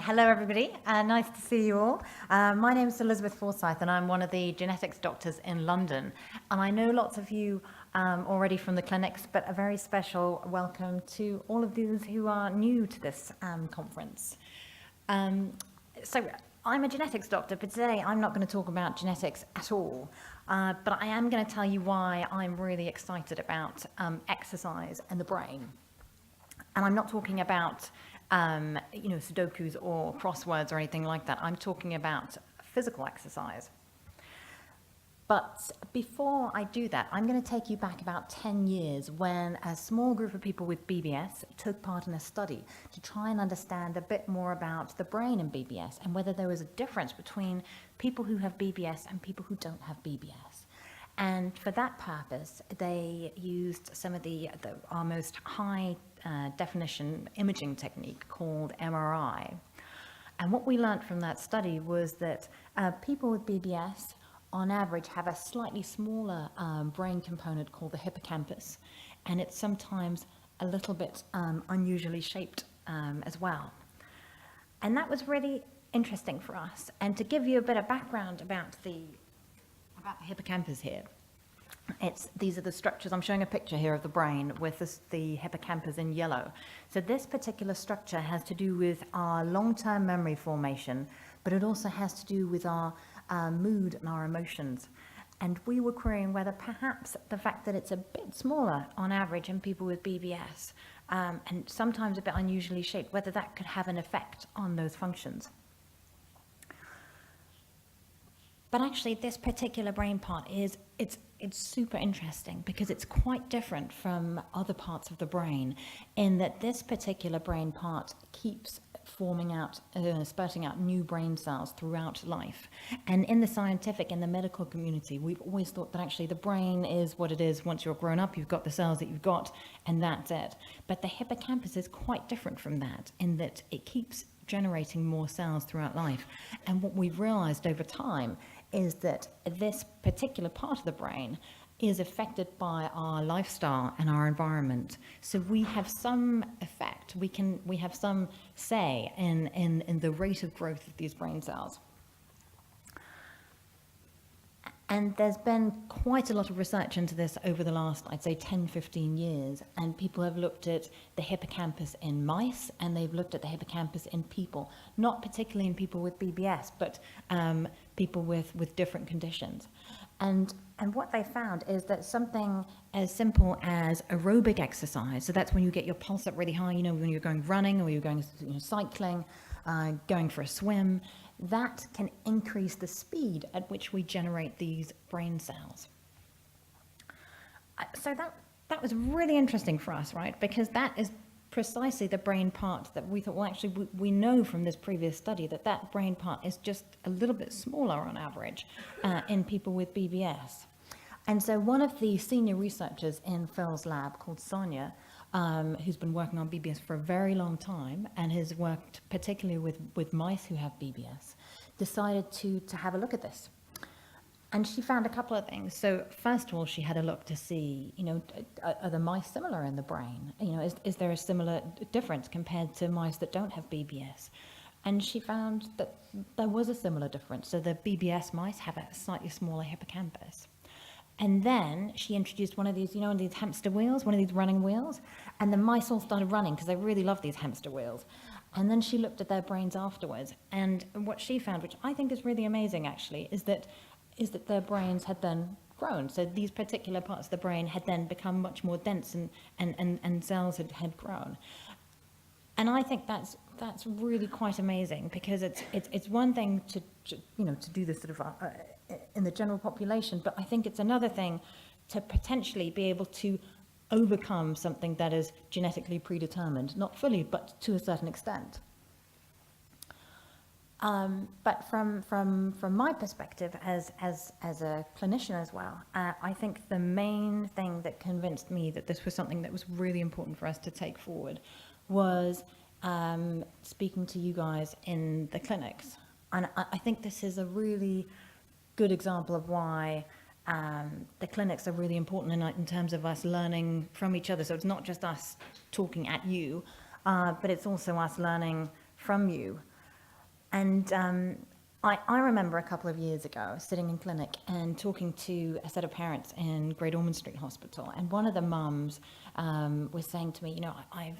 Hello everybody, nice to see you all. My name is Elizabeth Forsythe and I'm one of the genetics doctors in London. And I know lots of you already from the clinics, but a very special welcome to all of those who are new to this conference. So I'm a genetics doctor, but today I'm not going to talk about genetics at all. But I am going to tell you why I'm really excited about exercise and the brain. And I'm not talking about Sudokus or crosswords or anything like that. I'm talking about physical exercise. But before I do that, I'm going to take you back about 10 years when a small group of people with BBS took part in a study to try and understand a bit more about the brain in BBS and whether there was a difference between people who have BBS and people who don't have BBS. And for that purpose, they used some of our most high definition imaging technique called MRI. And what we learned from that study was that people with BBS on average have a slightly smaller brain component called the hippocampus, and it's sometimes a little bit unusually shaped as well. And that was really interesting for us. And to give you a bit of background about the hippocampus here, these are the structures. I'm showing a picture here of the brain with the hippocampus in yellow. So this particular structure has to do with our long-term memory formation, but it also has to do with our mood and our emotions. And we were querying whether perhaps the fact that it's a bit smaller on average in people with BBS, and sometimes a bit unusually shaped, whether that could have an effect on those functions. But actually, this particular brain part it's super interesting because it's quite different from other parts of the brain in that this particular brain part keeps forming out, spurting out new brain cells throughout life. And in the scientific and the medical community, we've always thought that actually the brain is what it is. Once you're grown up, you've got the cells that you've got, and that's it. But the hippocampus is quite different from that in that it keeps generating more cells throughout life. And what we've realized over time is that this particular part of the brain is affected by our lifestyle and our environment. So we have some effect, we have some say in the rate of growth of these brain cells. And there's been quite a lot of research into this over the last, I'd say, 10, 15 years. And people have looked at the hippocampus in mice, and they've looked at the hippocampus in people, not particularly in people with BBS, but people with different conditions. And what they found is that something as simple as aerobic exercise, so that's when you get your pulse up really high, when you're going running or you're going cycling, going for a swim, that can increase the speed at which we generate these brain cells. So that was really interesting for us, right? Because that is precisely the brain part that we thought, well, actually, we know from this previous study that brain part is just a little bit smaller on average in people with BBS. And so one of the senior researchers in Phil's lab, called Sonia, who's been working on BBS for a very long time and has worked particularly with mice who have BBS, decided to have a look at this. And she found a couple of things. So first of all, she had a look to see, are the mice similar in the brain? Is there a similar difference compared to mice that don't have BBS? And she found that there was a similar difference. So the BBS mice have a slightly smaller hippocampus. And then she introduced one of these, these hamster wheels, one of these running wheels, and the mice all started running because they really love these hamster wheels. And then she looked at their brains afterwards, and what she found, which I think is really amazing actually, is that their brains had then grown. So these particular parts of the brain had then become much more dense and cells had grown. And I think that's really quite amazing because it's one thing to do this sort of in the general population, but I think it's another thing to potentially be able to overcome something that is genetically predetermined, not fully, but to a certain extent. But from my perspective as a clinician as well, I think the main thing that convinced me that this was something that was really important for us to take forward was speaking to you guys in the clinics. And I think this is a really good example of why the clinics are really important in terms of us learning from each other. So it's not just us talking at you, but it's also us learning from you. And I remember a couple of years ago sitting in clinic and talking to a set of parents in Great Ormond Street Hospital, and one of the mums was saying to me, you know, I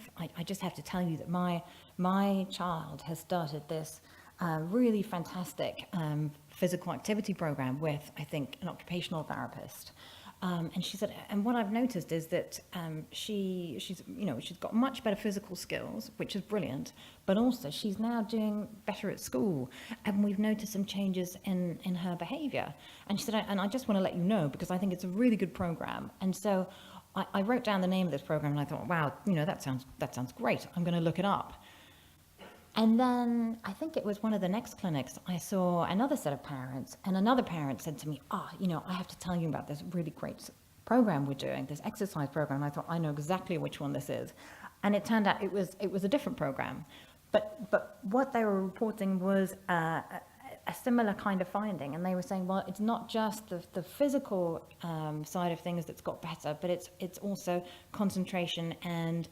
just have to tell you that my child has started this really fantastic physical activity program with, I think, an occupational therapist. And she said, and what I've noticed is that she's got much better physical skills, which is brilliant, but also she's now doing better at school, and we've noticed some changes in her behaviour. And she said, and I just want to let you know because I think it's a really good program. And so I wrote down the name of this program, and I thought, wow, you know, that sounds great. I'm going to look it up. And then I think it was one of the next clinics, I saw another set of parents, and another parent said to me, you know, I have to tell you about this really great program we're doing, this exercise program. And I thought, I know exactly which one this is. And it turned out it was a different program. But what they were reporting was a similar kind of finding. And they were saying, well, it's not just the physical side of things that's got better, but it's also concentration and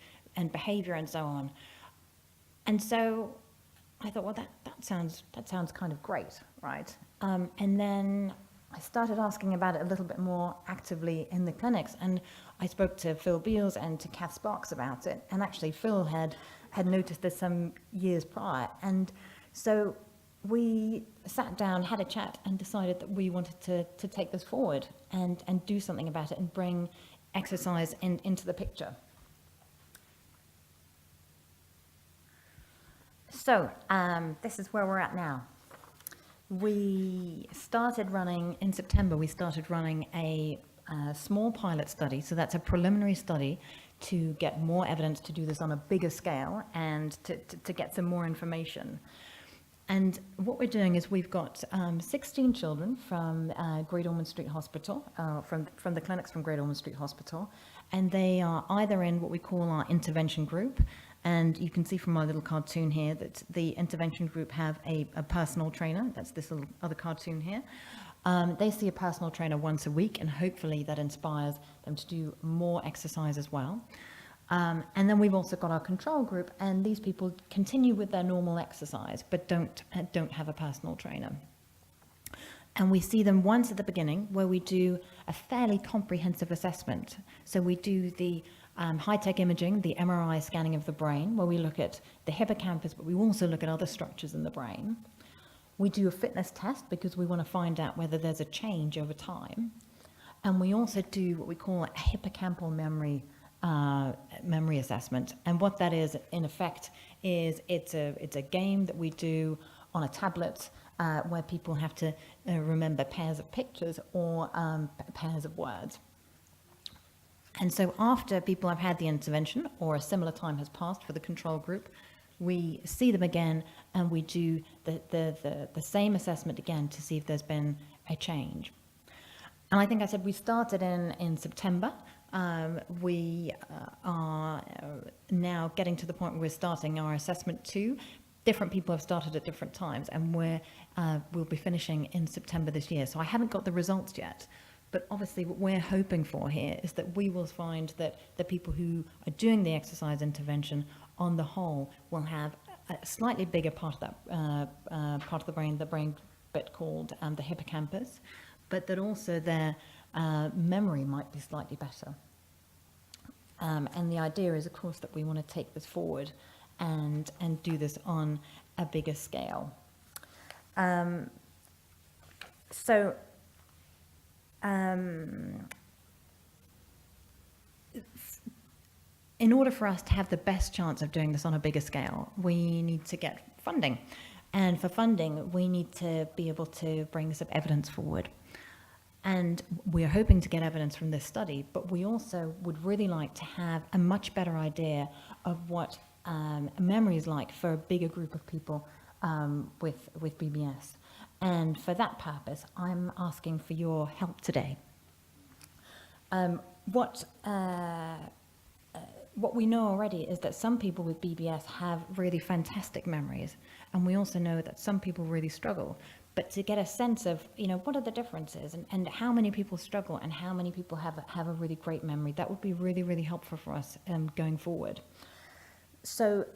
behavior and so on. And so I thought, well, that sounds kind of great, right? And then I started asking about it a little bit more actively in the clinics, and I spoke to Phil Beals and to Kath Sparks about it. And actually, Phil had noticed this some years prior, and so we sat down, had a chat, and decided that we wanted to take this forward and do something about it and bring exercise into the picture. So this is where we're at now. We started running, in September, we started running a small pilot study. So that's a preliminary study to get more evidence to do this on a bigger scale and to get some more information. And what we're doing is we've got 16 children from Great Ormond Street Hospital, from the clinics from Great Ormond Street Hospital, and they are either in what we call our intervention group. And you can see from my little cartoon here that the intervention group have a personal trainer. That's this little other cartoon here. They see a personal trainer once a week, and hopefully that inspires them to do more exercise as well. And then we've also got our control group, and these people continue with their normal exercise, but don't have a personal trainer. And we see them once at the beginning, where we do a fairly comprehensive assessment. So we do the high-tech imaging, the MRI scanning of the brain, where we look at the hippocampus, but we also look at other structures in the brain. We do a fitness test because we want to find out whether there's a change over time. And we also do what we call a hippocampal memory assessment. And what that is, in effect, is it's a game that we do on a tablet where people have to remember pairs of pictures or pairs of words. And so after people have had the intervention or a similar time has passed for the control group, we see them again and we do the same assessment again to see if there's been a change. And I think I said we started in September. We are now getting to the point where we're starting our assessment 2. Different people have started at different times, and we'll be finishing in September this year. So I haven't got the results yet. But obviously what we're hoping for here is that we will find that the people who are doing the exercise intervention on the whole will have a slightly bigger part of that part of the brain bit called the hippocampus, but that also their memory might be slightly better. And the idea is, of course, that we want to take this forward and do this on a bigger scale. In order for us to have the best chance of doing this on a bigger scale, we need to get funding. And for funding, we need to be able to bring some evidence forward. And we're hoping to get evidence from this study, but we also would really like to have a much better idea of what memory is like for a bigger group of people with BBS. And for that purpose, I'm asking for your help today. What we know already is that some people with BBS have really fantastic memories, and we also know that some people really struggle. But to get a sense of, what are the differences and how many people struggle and how many people have a really great memory, that would be really, really helpful for us going forward. So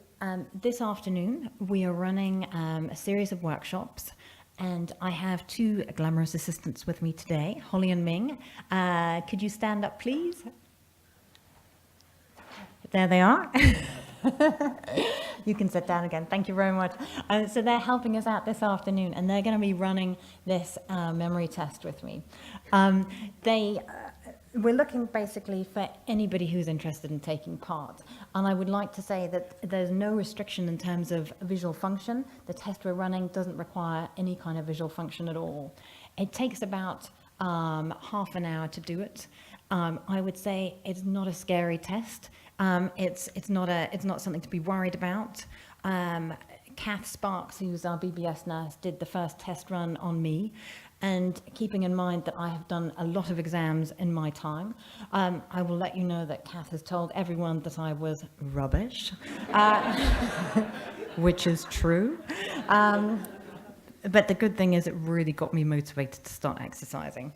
This afternoon, we are running a series of workshops, and I have two glamorous assistants with me today, Holly and Ming. Could you stand up, please? There they are. You can sit down again. Thank you very much. So they're helping us out this afternoon, and they're going to be running this memory test with me. We're looking basically for anybody who's interested in taking part. And I would like to say that there's no restriction in terms of visual function. The test we're running doesn't require any kind of visual function at all. It takes about half an hour to do it. I would say it's not a scary test. It's not something to be worried about. Kath Sparks, who's our BBS nurse, did the first test run on me. And keeping in mind that I have done a lot of exams in my time, I will let you know that Kath has told everyone that I was rubbish, which is true. But the good thing is it really got me motivated to start exercising.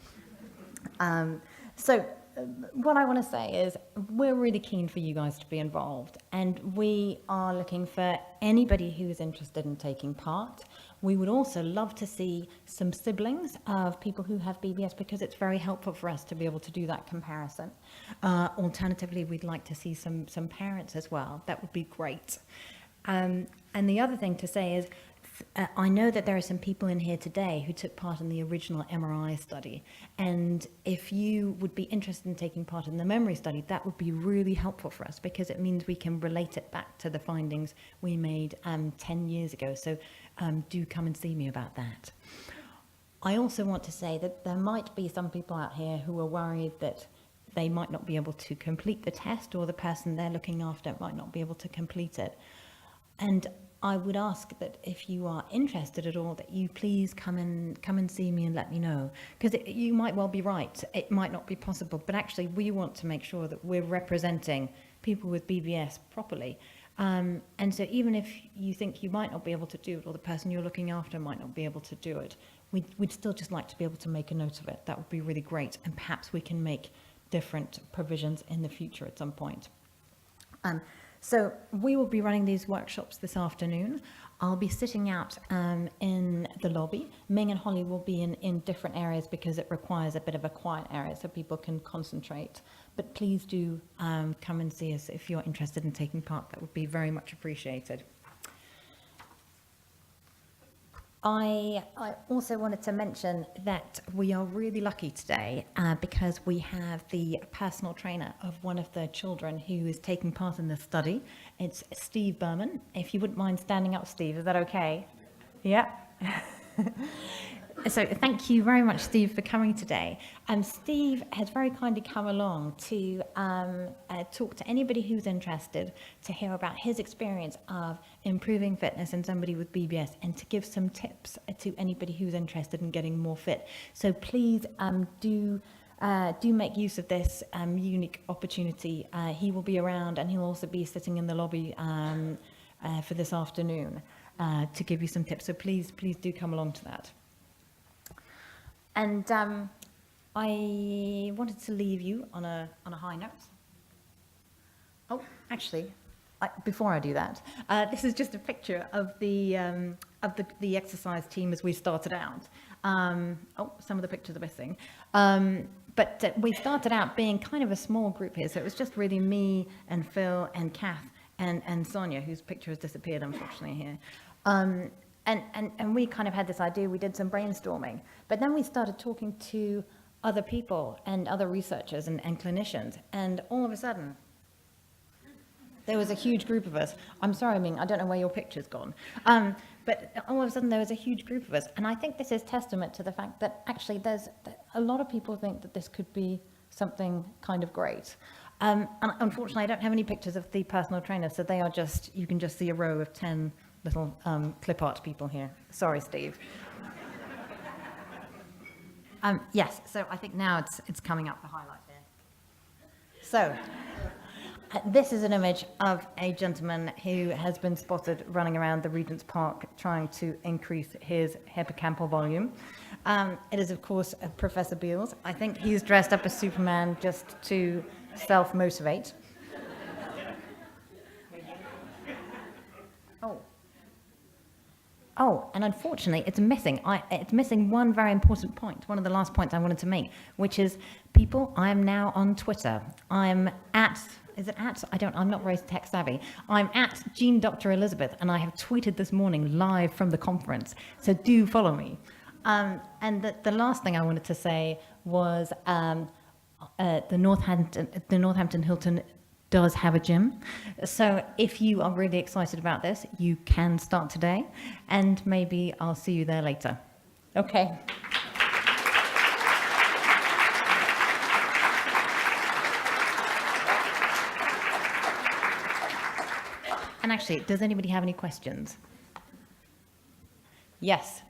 What I want to say is we're really keen for you guys to be involved, and we are looking for anybody who is interested in taking part. We would also love to see some siblings of people who have BBS, because it's very helpful for us to be able to do that comparison. Alternatively, we'd like to see some parents as well. That would be great. And the other thing to say is, I know that there are some people in here today who took part in the original MRI study, and if you would be interested in taking part in the memory study, that would be really helpful for us, because it means we can relate it back to the findings we made 10 years ago. So do come and see me about that. I also want to say that there might be some people out here who are worried that they might not be able to complete the test, or the person they're looking after might not be able to complete it. And I would ask that if you are interested at all, that you please come and see me and let me know, because you might well be right. It might not be possible, but actually we want to make sure that we're representing people with BBS properly. And so even if you think you might not be able to do it, or the person you're looking after might not be able to do it, we'd still just like to be able to make a note of it. That would be really great, and perhaps we can make different provisions in the future at some point. So we will be running these workshops this afternoon. I'll be sitting out in the lobby. Ming and Holly will be in different areas, because it requires a bit of a quiet area so people can concentrate. But please do come and see us if you're interested in taking part. That would be very much appreciated. I also wanted to mention that we are really lucky today because we have the personal trainer of one of the children who is taking part in this study. It's Steve Berman. If you wouldn't mind standing up, Steve, is that okay? Yeah. So thank you very much, Steve, for coming today. Steve has very kindly come along to talk to anybody who's interested, to hear about his experience of improving fitness in somebody with BBS, and to give some tips to anybody who's interested in getting more fit. So please do make use of this unique opportunity. He will be around, and he'll also be sitting in the lobby for this afternoon to give you some tips. So please do come along to that. And I wanted to leave you on a high note. Oh, actually, before I do that, this is just a picture of the exercise team as we started out. Some of the pictures are missing. But we started out being kind of a small group here, so it was just really me and Phil and Kath and Sonia, whose picture has disappeared, unfortunately, here. And we kind of had this idea, we did some brainstorming, but then we started talking to other people and other researchers and clinicians, and all of a sudden, there was a huge group of us. I'm sorry, Ming, I don't know where your picture's gone. But all of a sudden, there was a huge group of us, and I think this is testament to the fact that actually there's a lot of people think that this could be something kind of great. And unfortunately, I don't have any pictures of the personal trainer, so they are just, you can just see a row of 10 little clip art people here. Sorry, Steve. Yes, so I think now it's coming up, the highlight there. So this is an image of a gentleman who has been spotted running around the Regent's Park trying to increase his hippocampal volume. It is, of course, Professor Biedl. I think he's dressed up as Superman just to self-motivate. Oh, and unfortunately, it's missing. It's missing one very important point, one of the last points I wanted to make, which is, people, I am now on Twitter. I'm at, is it at? I'm not very tech savvy. I'm at Jean Dr. Elizabeth, and I have tweeted this morning live from the conference. So do follow me. And the last thing I wanted to say was the Northampton Hilton does have a gym. So if you are really excited about this, you can start today, and maybe I'll see you there later. Okay. And actually, does anybody have any questions? Yes.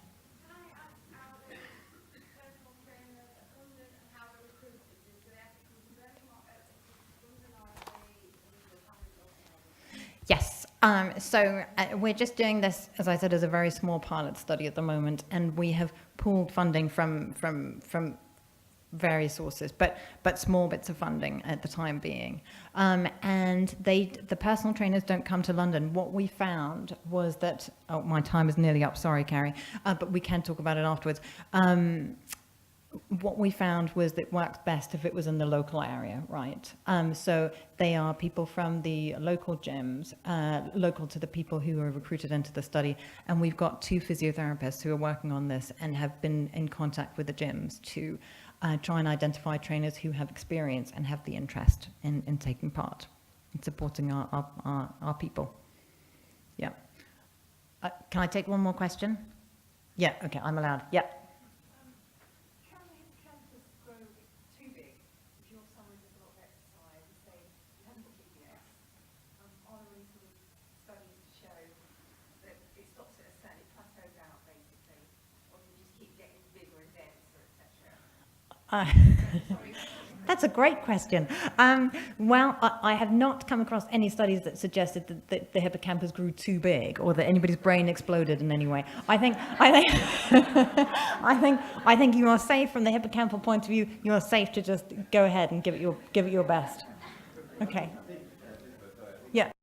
Yes. So we're just doing this, as I said, as a very small pilot study at the moment, and we have pooled funding from various sources, but small bits of funding at the time being. And the personal trainers don't come to London. What we found was that, oh, my time is nearly up, sorry, Carrie, but we can talk about it afterwards. What we found was that it works best if it was in the local area, right? So they are people from the local gyms, local to the people who are recruited into the study. And we've got 2 physiotherapists who are working on this and have been in contact with the gyms to try and identify trainers who have experience and have the interest in taking part in supporting our people. Yeah. Can I take one more question? Yeah, okay, I'm allowed. Yeah. That's a great question. Well, I have not come across any studies that suggested that the hippocampus grew too big or that anybody's brain exploded in any way. I think I think you are safe from the hippocampal point of view. You are safe to just go ahead and give it your best. Okay. Yeah.